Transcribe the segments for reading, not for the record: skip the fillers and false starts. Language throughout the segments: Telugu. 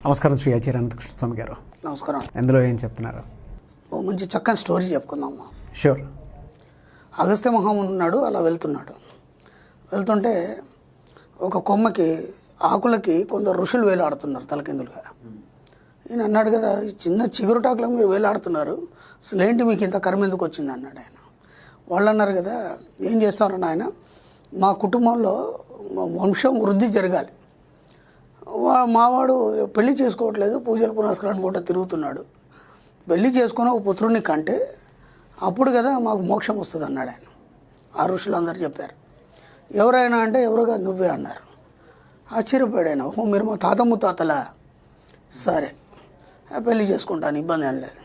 నమస్కారం శ్రీ ఆచార్య అనంతకృష్ణ స్వామి గారు. నమస్కారం. ఎందులో ఏం చెప్తున్నారు? ఓ మంచి చక్కని స్టోరీ చెప్పుకుందామా. షూర్. అగస్త్య మహాముని ఉన్నాడు, అలా వెళ్తుంటే ఒక కొమ్మకి ఆకులకి కొందరు ఋషులు వేలాడుతున్నారు తలకిందులుగా. ఈయన అన్నాడు కదా, ఈ చిన్న చిగురుటాకులకు మీరు వేలాడుతున్నారు, అసలు ఏంటి మీకు ఇంత కర్మ ఎందుకు వచ్చింది అన్నాడు ఆయన. వాళ్ళు అన్నారు కదా, ఏం చేస్తారని ఆయన, మా కుటుంబంలో వంశం వృద్ధి జరగాలి, మావాడు పెళ్లి చేసుకోవట్లేదు, పూజలు పునస్కారాన్ని కూడా తిరుగుతున్నాడు, పెళ్లి చేసుకుని ఒక పుత్రుడిని కంటే అప్పుడు కదా మాకు మోక్షం వస్తుంది అన్నాడు ఆయన. ఆ ఋషులు అందరు చెప్పారు. ఎవరైనా అంటే ఎవరుగా నువ్వే అన్నారు. ఆశ్చర్యపోయాడు ఆయన. ఓహో, మీరు మా తాత ముత్తాతలా, సరే పెళ్లి చేసుకుంటాను, ఇబ్బంది ఏం లేదు,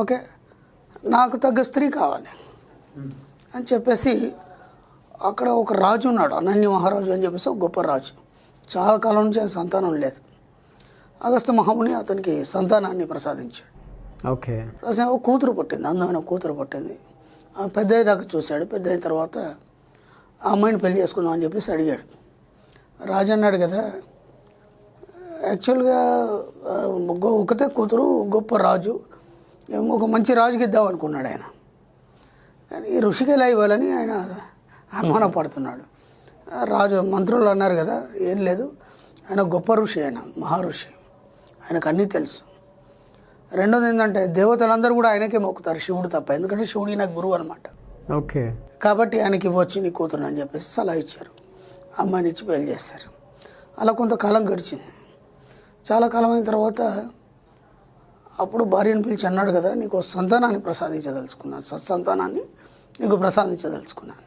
ఓకే, నాకు తగ్గ స్త్రీ కావాలి అని చెప్పేసి అక్కడ ఒక రాజు ఉన్నాడు, అనన్య మహారాజు అని చెప్పేసి, ఒక గొప్ప రాజు. చాలా కాలం నుంచి ఆయన సంతానం లేదు. అగస్త్య మహాముని అతనికి సంతానాన్ని ప్రసాదించాడు. ఓకే. ఒక కూతురు పుట్టింది, అందమైన కూతురు పుట్టింది. పెద్ద అయ్యేదాకా చూశాడు. పెద్ద అయిన తర్వాత ఆ అమ్మాయిని పెళ్లి చేసుకుందాం అని చెప్పేసి అడిగాడు. రాజు అన్నాడు కదా, యాక్చువల్గా ఒకతే కూతురు, గొప్ప రాజు, ఒక మంచి రాజుకి ఇద్దాం అనుకున్నాడు ఆయన. కానీ ఈ ఋషికి ఎలా ఇవ్వాలని ఆయన అనుమానపడుతున్నాడు. రాజు మంత్రులు అన్నారు కదా, ఏం లేదు, ఆయన గొప్ప ఋషి, ఆయన మహర్షి, ఆయనకు అన్నీ తెలుసు. రెండోది ఏంటంటే దేవతలందరూ కూడా ఆయనకే మొక్కుతారు, శివుడు తప్ప, ఎందుకంటే శివుడు నాకు గురువు అనమాట. ఓకే. కాబట్టి ఆయనకి ఇవ్వచ్చు నీ కూతురు అని చెప్పేసి సలహా ఇచ్చారు. అమ్మాయిని ఇచ్చి పెళ్లి చేశారు. అలా కొంతకాలం గడిచింది. చాలా కాలం అయిన తర్వాత అప్పుడు భార్యను పిలిచి అన్నాడు కదా, నీకు సంతానాన్ని ప్రసాదించదలుచుకున్నాను, సత్సంతానాన్ని నీకు ప్రసాదించదలుచుకున్నాను.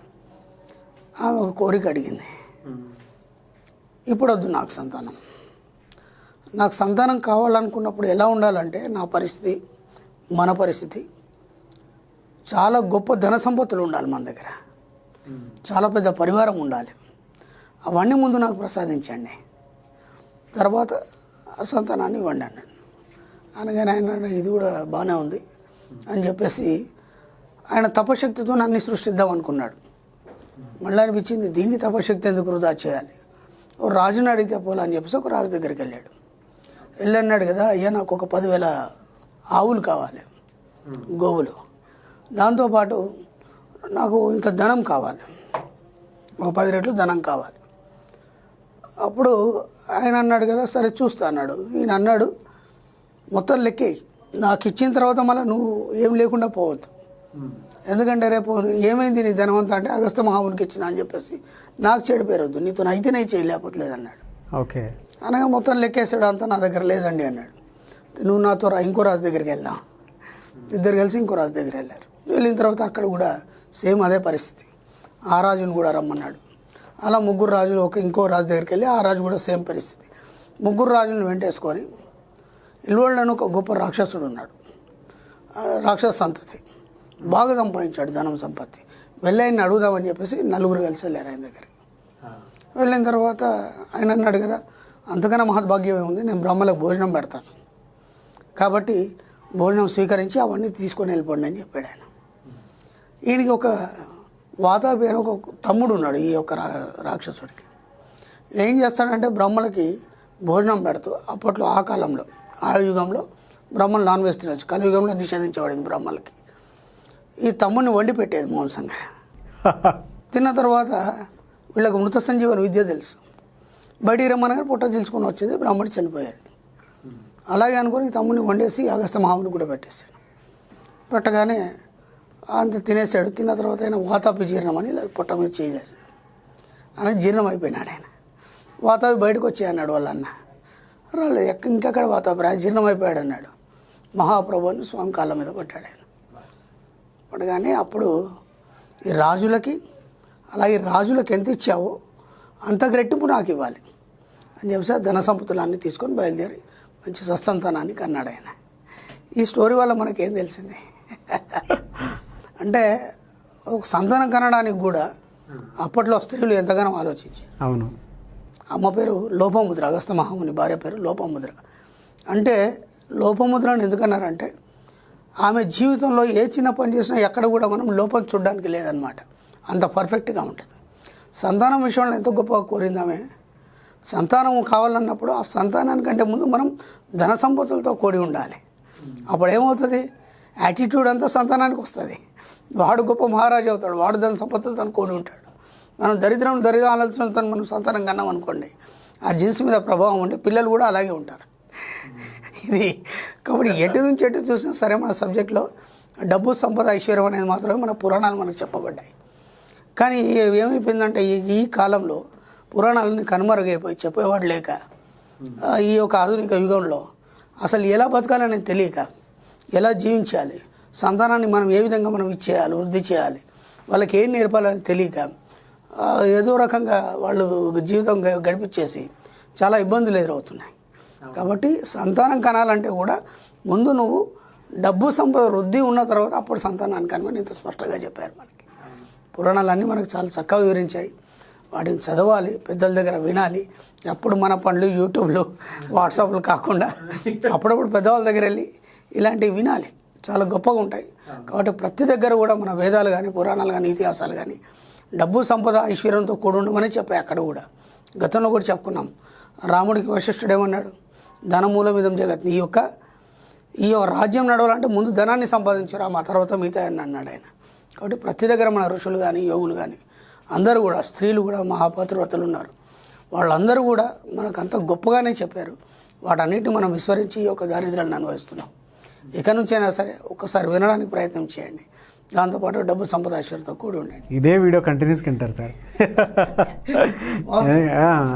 ఆమె ఒక కోరిక అడిగింది, ఇప్పుడు వద్దు నాకు సంతానం, నాకు సంతానం కావాలనుకున్నప్పుడు ఎలా ఉండాలంటే, నా పరిస్థితి, మన పరిస్థితి, చాలా గొప్ప ధన సంపత్తులు ఉండాలి మన దగ్గర, చాలా పెద్ద పరివారం ఉండాలి, అవన్నీ ముందు నాకు ప్రసాదించండి, తర్వాత ఆ సంతానాన్ని ఇవ్వండి అన్నాడు. అనగానే ఆయన ఇది కూడా బాగానే ఉంది అని చెప్పేసి ఆయన తపశక్తితో అన్ని సృష్టిద్దాం అనుకున్నాడు. మళ్ళీ అనిపించింది, దీనికి తపశక్తి ఎందుకు వృధా చేయాలి, ఓ రాజుని అడిగితే పోలా అని చెప్పేసి ఒక రాజు దగ్గరికి వెళ్ళాడు. వెళ్ళన్నాడు కదా, అయ్యా నాకు ఒక 10,000 ఆవులు కావాలి, గోవులు, దాంతోపాటు నాకు ఇంత ధనం కావాలి, ఒక 10 రెట్లు ధనం కావాలి. అప్పుడు ఆయన అన్నాడు కదా, సరే చూస్తా అన్నాడు. ఈయన అన్నాడు, మొత్తం లెక్కే, నాకు ఇచ్చిన తర్వాత మళ్ళీ నువ్వు ఏం లేకుండా పోవద్దు, ఎందుకంటే రేపు ఏమైంది నీ ధనవంతా అంటే అగస్త్య మహామునికి ఇచ్చిన అని చెప్పేసి నాకు చెడు పేరొద్దు, నీతో అయితేనే చేయలేకపోతలేదు అన్నాడు. ఓకే. అనగా మొత్తం లెక్కేసాడు, అంతా నా దగ్గర లేదండి అన్నాడు. నువ్వు నాతో ఇంకో రాజు దగ్గరికి వెళ్దాం. ఇద్దరు కలిసి ఇంకో రాజు దగ్గర వెళ్ళారు. వెళ్ళిన తర్వాత అక్కడ కూడా సేమ్ అదే పరిస్థితి, ఆ రాజుని కూడా రమ్మన్నాడు. అలా ముగ్గురు రాజులు ఇంకో రాజు దగ్గరికి వెళ్ళి, ఆ రాజు కూడా సేమ్ పరిస్థితి. ముగ్గురు రాజులను వెంటేసుకొని ఇల్వళ్ళను ఒక గొప్ప రాక్షసుడు ఉన్నాడు, రాక్షస సంతతి, బాగా సంపాదించాడు ధనం సంపత్తి. వెళ్ళాయని అడుగుదామని చెప్పేసి నలుగురు కలిసి వెళ్ళారు ఆయన దగ్గరికి. వెళ్ళిన తర్వాత ఆయన అన్నాడు కదా, అంతకన్నా మహద్భాగ్యమే ఉంది, నేను బ్రహ్మలకు భోజనం పెడతాను, కాబట్టి భోజనం స్వీకరించి అవన్నీ తీసుకొని వెళ్ళిపోండి అని చెప్పాడు ఆయన. ఈయనకి ఒక వాతాపి అని ఒక తమ్ముడు ఉన్నాడు ఈ యొక్క రాక్షసుడికి. ఏం చేస్తాడంటే బ్రహ్మలకి భోజనం పెడుతూ, అప్పట్లో ఆ కాలంలో, ఆ యుగంలో బ్రహ్మలు నాన్ వెజ్ తినచ్చు, కలియుగంలో నిషేధించబడింది బ్రహ్మలకి. ఈ తమ్ముడిని వండి పెట్టేది మాంసంగా. తిన్న తర్వాత వీళ్ళకి మృత సంజీవన విద్య తెలుసు, బయటికి రమ్మనగా పొట్ట చీల్చుకొని వచ్చేది, బ్రాహ్మడి చనిపోయేది. అలాగే అనుకుని తమ్ముడిని వండేసి అగస్త్య మహాముని కూడా పెట్టేశాడు. పెట్టగానే అంత తినేసాడు. తిన్న తర్వాత ఆయన వాతాపి జీర్ణం అని పొట్ట మీద చేసేసాడు. అని జీర్ణం అయిపోయినాడు ఆయన. వాతాపి బయటకు వచ్చి అన్నాడు వాళ్ళ అన్న, రాలేదు, ఇంకెక్కడ వాతాపి రా, జీర్ణం అయిపోయాడు అన్నాడు. మహాప్రభుని స్వామి కాళ్ళ మీద పట్టాడు ఆయన. పడగానే అప్పుడు ఈ రాజులకి, అలాగే రాజులకు ఎంత ఇచ్చావో అంత రెట్టింపు నాకు ఇవ్వాలి అని చెప్పేసి ధన సంపత్తులన్నీ తీసుకొని బయలుదేరి మంచి సత్సంతానాన్ని కన్నాడు ఆయన. ఈ స్టోరీ వల్ల మనకేం తెలిసింది అంటే, ఒక సంతానం కనడానికి కూడా అప్పట్లో స్త్రీలు ఎంతగానో ఆలోచించి. అవును. అమ్మ పేరు లోపముద్ర, అగస్త్య మహాముని భార్య పేరు లోపముద్ర. అంటే లోపముద్రను ఎందుకన్నారంటే, ఆమె జీవితంలో ఏ చిన్న పని చేసినా ఎక్కడ కూడా మనం లోపం చూడడానికి లేదనమాట, అంత పర్ఫెక్ట్గా ఉంటుంది. సంతానం విషయంలో ఎంతో గొప్పగా కోరిందామే. సంతానం కావాలన్నప్పుడు ఆ సంతానానికంటే ముందు మనం ధన సంపత్తులతో కూడి ఉండాలి. అప్పుడు ఏమవుతుంది, యాటిట్యూడ్ అంతా సంతానానికి వస్తుంది. వాడు గొప్ప మహారాజు అవుతాడు, వాడు ధన సంపత్తులతో కూడి ఉంటాడు. మనం దరిద్ర ఆలోచనలతో మనం సంతానం కన్నాం అనుకోండి, ఆ జీన్స్ మీద ప్రభావం ఉండి పిల్లలు కూడా అలాగే ఉంటారు. ఇది కాబట్టి ఎటు నుంచి ఎటు చూసినా సరే మన సబ్జెక్ట్లో డబ్బు, సంపద, ఐశ్వర్యం అనేది మాత్రమే మన పురాణాలు మనకు చెప్పబడ్డాయి. కానీ ఏమైపోయిందంటే ఈ కాలంలో పురాణాలని కనుమరుగైపోయి చెప్పేవాడు లేక, ఈ యొక్క ఆధునిక యుగంలో అసలు ఎలా బతకాలని తెలియక, ఎలా జీవించాలి, సంతానాన్ని మనం ఏ విధంగా మనం ఇచ్చేయాలి, వృద్ధి చేయాలి, వాళ్ళకి ఏం నేర్పాలని తెలియక ఏదో రకంగా వాళ్ళు జీవితం గడిపించేసి చాలా ఇబ్బందులు ఎదురవుతున్నాయి. కాబట్టి సంతానం కనాలంటే కూడా ముందు నువ్వు డబ్బు, సంపద, వృద్ధి ఉన్న తర్వాత అప్పుడు సంతానాన్ని కనమని ఇంత స్పష్టంగా చెప్పారు. మనకి పురాణాలన్నీ మనకు చాలా చక్కగా వివరించాయి. వాటిని చదవాలి, పెద్దల దగ్గర వినాలి. అప్పుడు మన పనులు యూట్యూబ్లు, వాట్సాప్లు కాకుండా అప్పుడప్పుడు పెద్దవాళ్ళ దగ్గర వెళ్ళి ఇలాంటివి వినాలి, చాలా గొప్పగా ఉంటాయి. కాబట్టి ప్రతి దగ్గర కూడా మన వేదాలు కానీ, పురాణాలు కానీ, ఇతిహాసాలు కానీ డబ్బు, సంపద, ఐశ్వర్యంతో కూడి ఉండమని చెప్పాయి. అక్కడ కూడా గతంలో కూడా చెప్పుకున్నాం. రాముడికి వశిష్ఠుడు ఏమన్నాడు, ధనమూలమిదం జగత్, ఈ యొక్క రాజ్యం నడవాలంటే ముందు ధనాన్ని సంపాదించు రామ, తర్వాత మిగతా అని అన్నాడు ఆయన. కాబట్టి ప్రతి దగ్గర మన ఋషులు కానీ, యోగులు కానీ అందరూ కూడా, స్త్రీలు కూడా మహాపతివ్రతలు ఉన్నారు. వాళ్ళందరూ కూడా మనకు అంత గొప్పగానే చెప్పారు. వాటన్నిటిని మనం విస్మరించి ఈ యొక్క దారిద్ర్యాలను అనుభవిస్తున్నాం. ఇక నుంచైనా సరే ఒక్కసారి వినడానికి ప్రయత్నం చేయండి. దాంతోపాటు డబ్బు, సంపద, ఐశ్వర్యంతో కూడి ఉండండి. ఇదే వీడియో కంటిన్యూస్గా వింటారు సార్.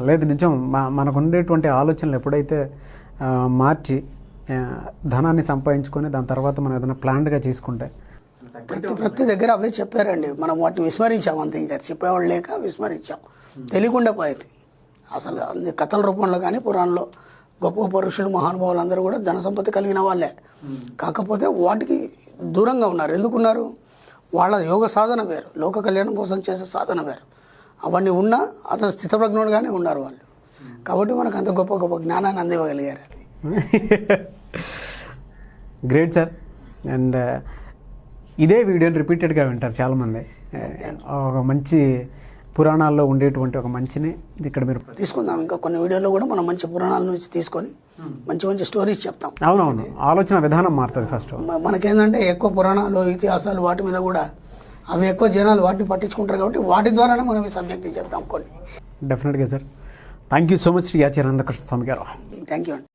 లేదు, నిజం. మనకు ఉండేటువంటి ఆలోచనలు ఎప్పుడైతే మార్చి ధనాన్ని సంపాదించుకొని దాని తర్వాత మనం ఏదైనా ప్లాన్డ్గా చేసుకుంటే ప్రతి దగ్గర అవే చెప్పారండి. మనం వాటిని విస్మరించాం అంతే. ఇంకా చెప్పేవాళ్ళు లేక విస్మరించాం, తెలియకుండా పోయింది. అసలు అన్ని కథల రూపంలో కానీ పురాణంలో గొప్ప పురుషులు, మహానుభావులు అందరూ కూడా ధన సంపత్తి కలిగిన వాళ్ళే. కాకపోతే వాటికి దూరంగా ఉన్నారు. ఎందుకున్నారు? వాళ్ళ యోగ సాధన వేరు, లోక కళ్యాణం కోసం చేసే సాధన వేరు. అవన్నీ ఉన్నా అతను స్థితప్రజ్ఞుడుగానే ఉన్నారు వాళ్ళు. కాబట్టి మనకు అంత గొప్ప గొప్ప జ్ఞానాన్ని అందివ్వగలిగారు. Great sir. అండ్ ఇదే వీడియోని రిపీటెడ్గా వింటారు చాలామంది. ఒక మంచి పురాణాల్లో ఉండేటువంటి ఒక మంచిని ఇక్కడ మీరు తీసుకుందాం. ఇంకా కొన్ని వీడియోలో కూడా మనం మంచి పురాణాల నుంచి తీసుకొని మంచి మంచి స్టోరీస్ చెప్తాం. అవునవును, ఆలోచన విధానం మారుతుంది. ఫస్ట్ మనకేంటంటే ఎక్కువ పురాణాలు, ఇతిహాసాలు వాటి మీద కూడా అవి ఎక్కువ జనాలు వాటిని పట్టించుకుంటారు. కాబట్టి వాటి ద్వారానే మనం ఈ సబ్జెక్ట్ని చెప్తాం కొన్ని. డెఫినెట్గా sir. Thank you so much Shri Acharya Anantakrishna Swami గారు. థ్యాంక్ యూ అండి.